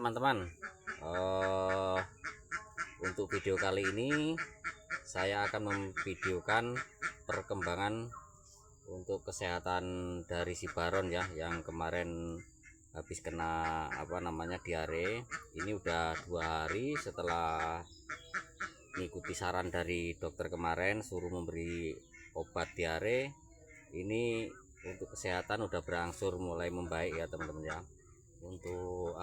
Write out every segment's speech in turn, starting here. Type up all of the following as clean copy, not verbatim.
teman-teman, untuk video kali ini saya akan memvideokan perkembangan untuk kesehatan dari si Baron ya, yang kemarin habis kena diare. Ini udah 2 hari setelah mengikuti saran dari dokter kemarin, suruh memberi obat diare. Ini untuk kesehatan udah berangsur mulai membaik ya teman-teman ya. Untuk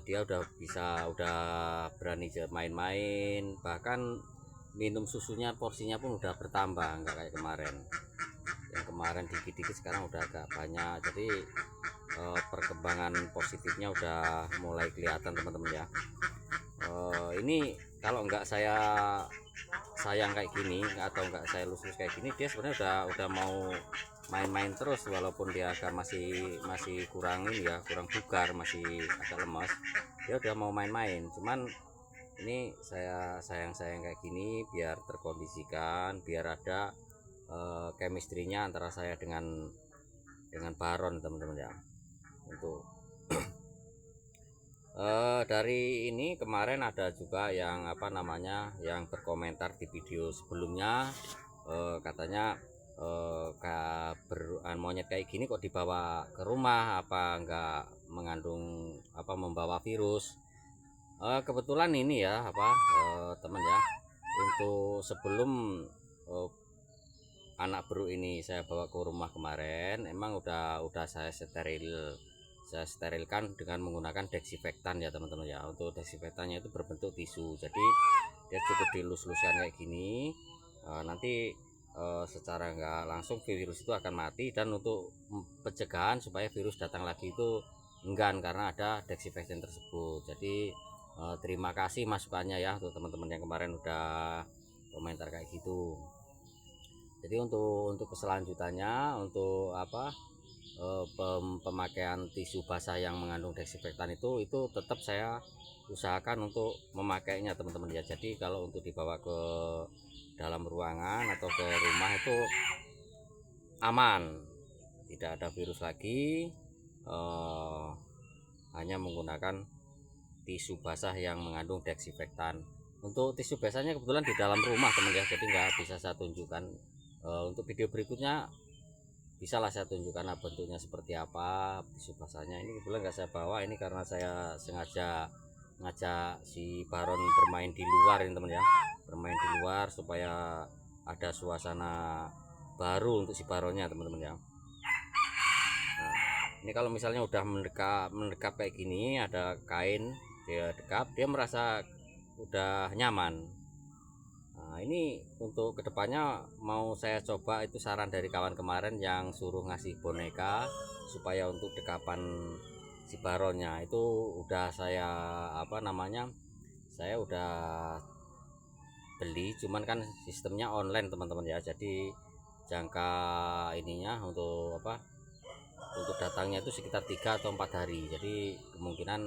dia udah berani main-main, bahkan minum susunya porsinya pun udah bertambah, nggak kayak kemarin. Yang kemarin dikit-dikit, sekarang udah agak banyak. Jadi perkembangan positifnya udah mulai kelihatan teman-teman ya. Ini kalau nggak saya sayang kayak gini, atau nggak saya lus-lus kayak gini, dia sebenarnya udah mau main-main terus, walaupun dia agak masih kurang ini ya, kurang bugar, masih agak lemas. Dia udah mau main-main, cuman ini saya sayang kayak gini biar terkondisikan, biar ada chemistry-nya antara saya dengan Baron teman-teman ya. Untuk dari ini kemarin ada juga yang yang berkomentar di video sebelumnya, katanya monyet kayak gini kok dibawa ke rumah, apa enggak mengandung membawa virus. Kebetulan ini ya teman ya, untuk sebelum anak baru ini saya bawa ke rumah kemarin, emang udah saya sterilkan dengan menggunakan desinfektan ya teman-teman ya. Untuk desinfektannya itu berbentuk tisu, jadi dia cukup dilus-luskan kayak gini. Nanti secara nggak langsung virus itu akan mati, dan untuk pencegahan supaya virus datang lagi itu enggan, karena ada desinfektan tersebut. Jadi terima kasih masukannya ya untuk teman-teman yang kemarin udah komentar kayak gitu. Jadi untuk keselanjutannya, untuk pemakaian tisu basah yang mengandung desinfektan itu tetap saya usahakan untuk memakainya teman-teman ya. Jadi kalau untuk dibawa ke dalam ruangan atau ke rumah itu aman, tidak ada virus lagi, hanya menggunakan tisu basah yang mengandung desinfektan. Untuk tisu basahnya kebetulan di dalam rumah teman ya, jadi nggak bisa saya tunjukkan. Untuk video berikutnya bisalah saya tunjukkan bentuknya seperti apa tisu basahnya. Ini kebetulan nggak saya bawa ini karena saya sengaja ngajak si Baron bermain di luar ini teman ya, bermain di luar supaya ada suasana baru untuk si Baronnya teman-teman ya. Nah, ini kalau misalnya udah mendekap kayak gini, ada kain dia dekap, dia merasa udah nyaman. Nah, ini untuk kedepannya mau saya coba, itu saran dari kawan kemarin yang suruh ngasih boneka supaya untuk dekapan si Baronnya itu udah saya saya udah beli, cuman kan sistemnya online teman-teman ya. Jadi jangka ininya untuk datangnya itu sekitar 3 atau 4 hari. Jadi kemungkinan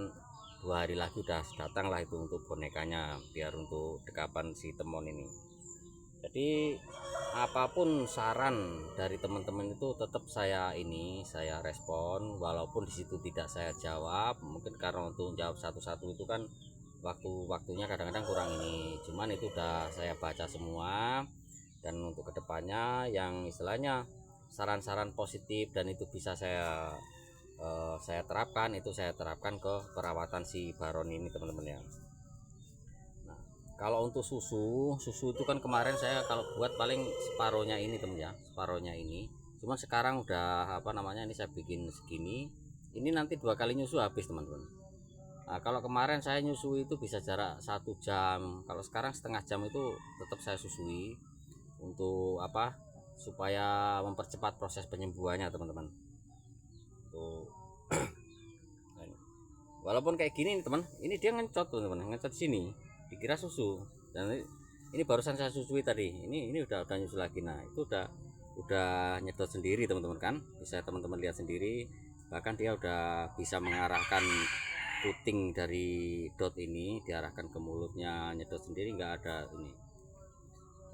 2 hari lagi udah datang lah itu untuk bonekanya, biar untuk dekapan si Temon ini. Jadi apapun saran dari teman-teman itu tetap saya respon, walaupun disitu tidak saya jawab, mungkin karena untuk jawab satu-satu itu kan waktunya kadang-kadang kurang ini. Cuman itu udah saya baca semua, dan untuk kedepannya yang istilahnya saran-saran positif dan itu bisa saya terapkan, itu saya terapkan ke perawatan si Baron ini teman-teman ya. Nah, kalau untuk susu itu kan kemarin saya kalau buat paling separohnya ini teman ya, separohnya ini. Cuma sekarang udah ini saya bikin segini, ini nanti 2 kali nyusu habis teman-teman. Nah, kalau kemarin saya nyusu itu bisa jarak 1 jam, kalau sekarang setengah jam itu tetap saya susui untuk supaya mempercepat proses penyembuhannya teman-teman. Tuh. Walaupun kayak gini teman, ini dia ngencot teman-teman, ngencot sini dikira susu, dan ini barusan saya susui tadi, ini udah nyusu lagi. Nah, itu udah nyedot sendiri teman-teman kan, bisa teman-teman lihat sendiri. Bahkan dia udah bisa mengarahkan puting dari dot ini, diarahkan ke mulutnya, nyedot sendiri, nggak ada ini.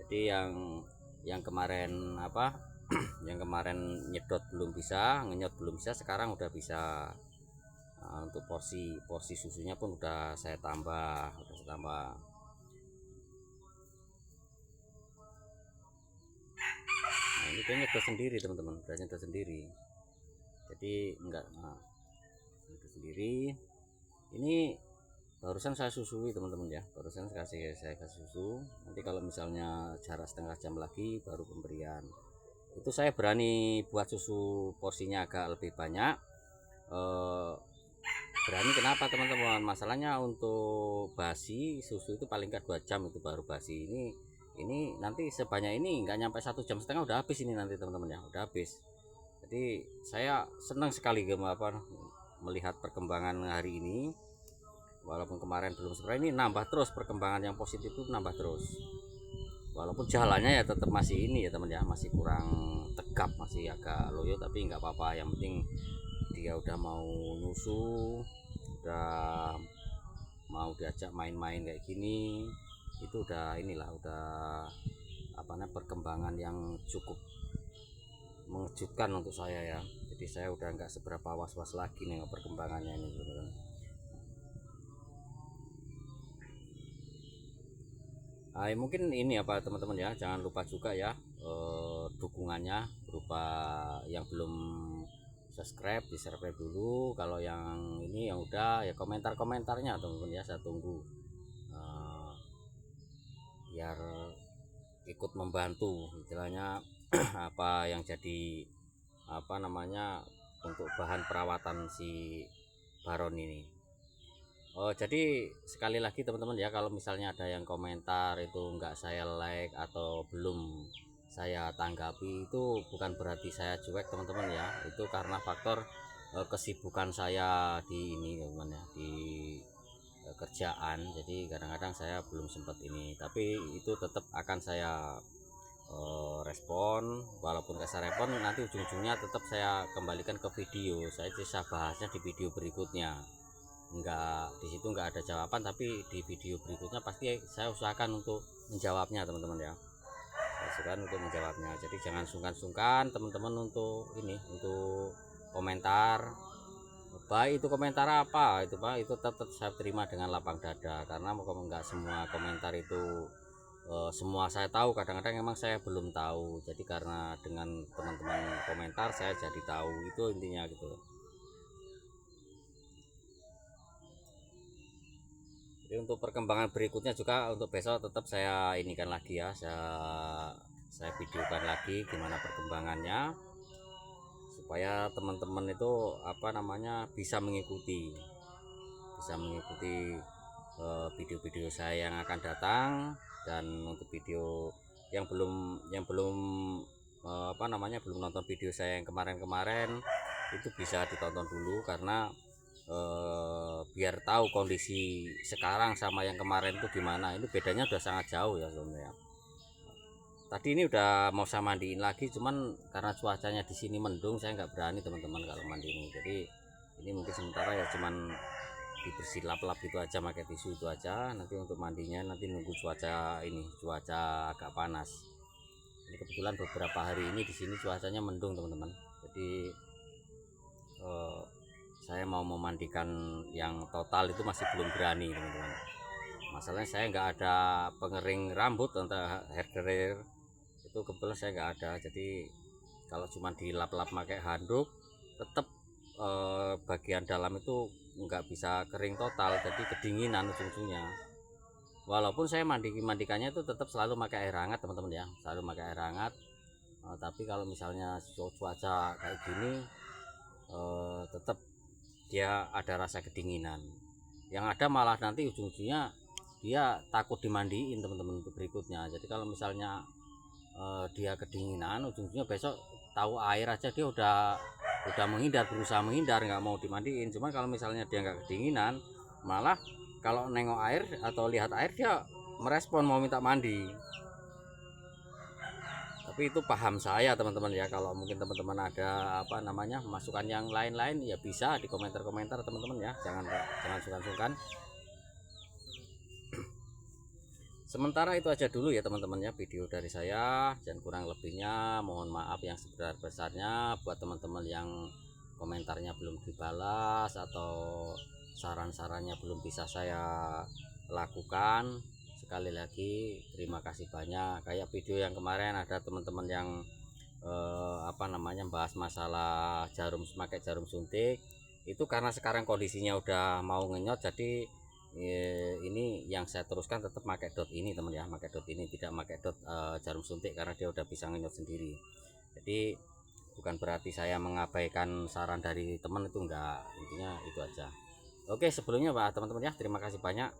Jadi yang kemarin yang kemarin nyedot belum bisa, ngenyot belum bisa, sekarang udah bisa. Nah, untuk porsi susunya pun udah saya tambah. Nah ini kayaknya udah sendiri teman-teman, udah nyedot sendiri, jadi enggak, nah nyedot sendiri. Ini barusan saya susui teman-teman ya, barusan saya kasih susu. Nanti kalau misalnya jarak setengah jam lagi baru pemberian. Itu saya berani buat susu porsinya agak lebih banyak, berani kenapa teman-teman, masalahnya untuk basi susu itu paling nggak 2 jam itu baru basi. Ini nanti sebanyak ini nggak nyampe 1,5 jam udah habis ini nanti teman-teman ya, udah habis. Jadi saya senang sekali melihat perkembangan hari ini. Walaupun kemarin belum seperti ini, nambah terus perkembangan yang positif itu, nambah terus. Walaupun jalannya ya tetap masih ini ya teman ya, masih kurang tegap, masih agak loyo, tapi nggak apa-apa. Yang penting dia udah mau nyusu, udah mau diajak main-main kayak gini, itu udah inilah, udah perkembangan yang cukup mengejutkan untuk saya ya. Jadi saya udah nggak seberapa was-was lagi nih perkembangannya ini teman-teman. Mungkin ini apa teman-teman ya, jangan lupa juga ya dukungannya berupa yang belum subscribe, di subscribe dulu. Kalau yang ini yang udah ya komentarnya teman-teman ya, saya tunggu biar ikut membantu istilahnya apa yang jadi untuk bahan perawatan si Baron ini. Jadi sekali lagi teman-teman ya, kalau misalnya ada yang komentar itu nggak saya like atau belum saya tanggapi, itu bukan berarti saya cuek teman-teman ya. Itu karena faktor kesibukan saya di ini teman-teman ya, di kerjaan. Jadi kadang-kadang saya belum sempat ini, tapi itu tetap akan saya respon. Walaupun nggak saya respon, nanti ujung-ujungnya tetap saya kembalikan ke video. Saya bisa bahasnya di video berikutnya. Enggak, di situ nggak ada jawaban, tapi di video berikutnya pasti saya usahakan untuk menjawabnya teman-teman ya. Saya usahakan untuk menjawabnya. Jadi jangan sungkan-sungkan teman-teman untuk ini, untuk komentar. Baik itu komentar apa itu Pak, itu tetap saya terima dengan lapang dada, karena nggak semua komentar itu semua saya tahu. Kadang-kadang emang saya belum tahu, jadi karena dengan teman-teman komentar saya jadi tahu, itu intinya gitu. Jadi untuk perkembangan berikutnya juga untuk besok tetap saya inikan lagi ya, saya videokan lagi gimana perkembangannya, supaya teman-teman itu bisa mengikuti video-video saya yang akan datang. Dan untuk video yang belum belum nonton video saya yang kemarin itu bisa ditonton dulu, karena biar tahu kondisi sekarang sama yang kemarin itu gimana. Ini bedanya udah sangat jauh ya sebenarnya. Tadi ini udah mau saya mandiin lagi, cuman karena cuacanya di sini mendung, saya nggak berani teman-teman kalau mandi ini. Jadi ini mungkin sementara ya cuman dibersih lap-lap itu aja, pakai tisu itu aja. Nanti untuk mandinya nanti nunggu cuaca agak panas. Ini kebetulan beberapa hari ini di sini cuacanya mendung teman-teman. Jadi saya mau memandikan yang total itu masih belum berani teman-teman. Masalahnya saya nggak ada pengering rambut atau hair dryer, itu kebetulan saya nggak ada. Jadi kalau cuma dilap-lap pakai handuk, tetap bagian dalam itu nggak bisa kering total, jadi kedinginan ujung-ujungnya. Walaupun saya mandikannya itu tetap selalu pakai air hangat teman-teman ya, selalu pakai air hangat. Tapi kalau misalnya cuaca kayak gini, tetap dia ada rasa kedinginan. Yang ada malah nanti ujung-ujungnya dia takut dimandiin teman-teman untuk berikutnya. Jadi kalau misalnya dia kedinginan, ujung-ujungnya besok tahu air aja dia udah berusaha menghindar, nggak mau dimandiin. Cuman kalau misalnya dia nggak kedinginan, malah kalau nengok air atau lihat air dia merespon mau minta mandi. Tapi itu paham saya teman-teman ya. Kalau mungkin teman-teman ada masukan yang lain-lain ya bisa di komentar-komentar teman-teman ya, jangan sungkan-sungkan. Sementara itu aja dulu ya teman-teman ya video dari saya, dan kurang lebihnya mohon maaf yang sebesar-besarnya. Buat teman-teman yang komentarnya belum dibalas atau saran-sarannya belum bisa saya lakukan, sekali lagi terima kasih banyak. Kayak video yang kemarin ada teman-teman yang bahas masalah pakai jarum suntik itu, karena sekarang kondisinya udah mau ngenyot, jadi ini yang saya teruskan tetap pakai dot ini teman ya, pakai dot ini, tidak pakai dot jarum suntik karena dia udah bisa ngenyot sendiri. Jadi bukan berarti saya mengabaikan saran dari teman, itu enggak, intinya itu aja. Oke, sebelumnya Pak teman-teman ya, terima kasih banyak.